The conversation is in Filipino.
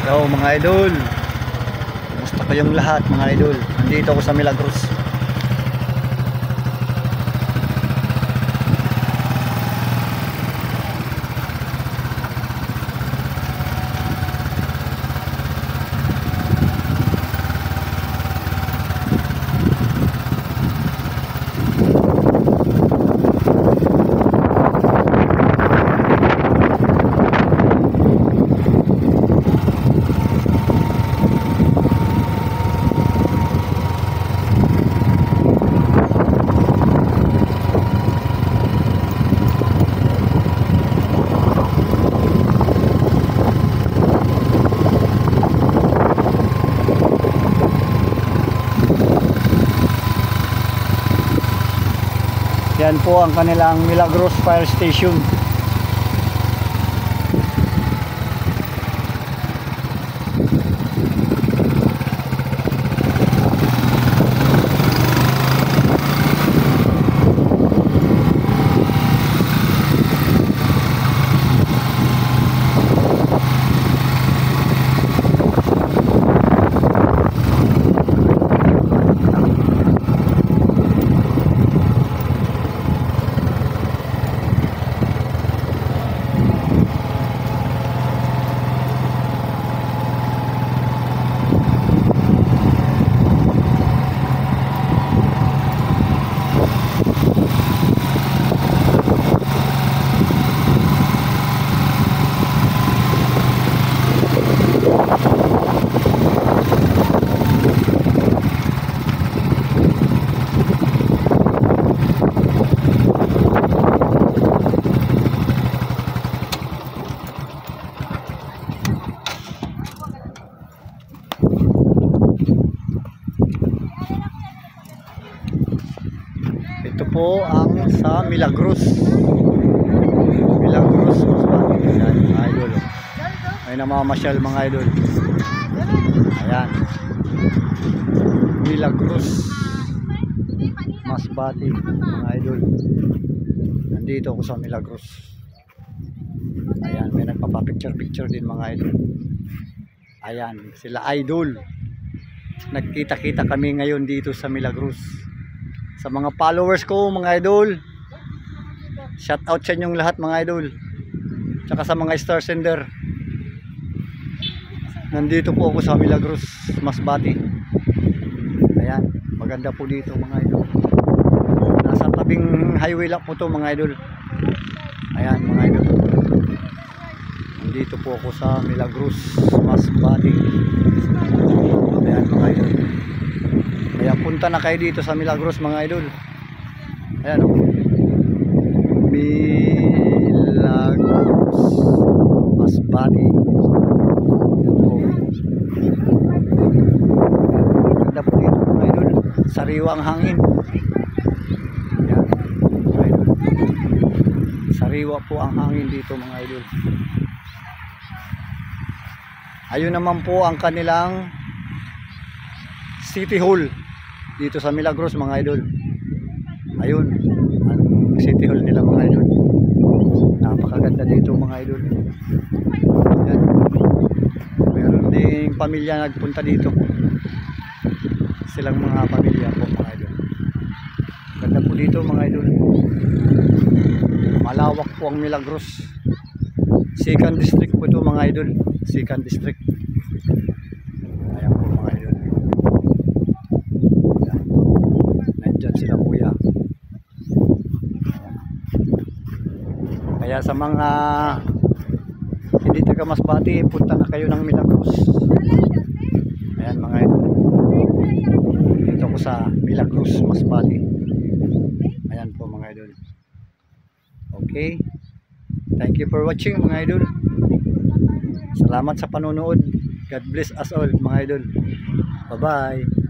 Hello mga idol, kumusta kayong lahat mga idol? Nandito ako sa Milagros. Yan po ang kanilang Milagros Fire Station. Ito po ang sa Milagros. Milagros Masbate. Ayan mga idol. May namamasyal mga idol. Ayan. Milagros Masbate mga idol. Nandito ako sa Milagros. Ayan, may nagpapapicture din mga idol. Ayan, sila idol. Nagkita-kita kami ngayon dito sa Milagros. Sa mga followers ko mga idol, shout out sa inyong lahat mga idol. Tsaka sa mga star sender. Nandito po ako sa Milagros Masbate. Ayan, maganda po dito mga idol. Nasa tabing highway lang po to mga idol. Ayan mga idol. Nandito po ako sa Milagros Masbate. Ayan mga idol. Kaya punta na kayo dito sa Milagros mga idol. Ayan o. Milagros Masbate. Ganda po dito mga idol. Sariwa ang hangin. Ayan mga idol. Sariwa po ang hangin dito mga idol. Ayun naman po ang kanilang City Hall dito sa Milagros mga idol. Ayun ang City Hall nila mga idol. Napakaganda dito mga idol. Ayan. Meron ding pamilya nagpunta dito. Silang mga pamilya po mga idol. Ganda po dito mga idol. Malawak po ang Milagros. Second district po ito mga idol. Second district. Ayan po mga idol. Nandyan sila kuya. Kaya sa mga hindi taga Masbate, punta na kayo ng Milagros. Ayan mga idol. Dito ko sa Milagros Masbate. Ayan po mga idol. Okay. Thank you for watching mga idol. Salamat sa panonood. God bless us all mga idol. Bye bye.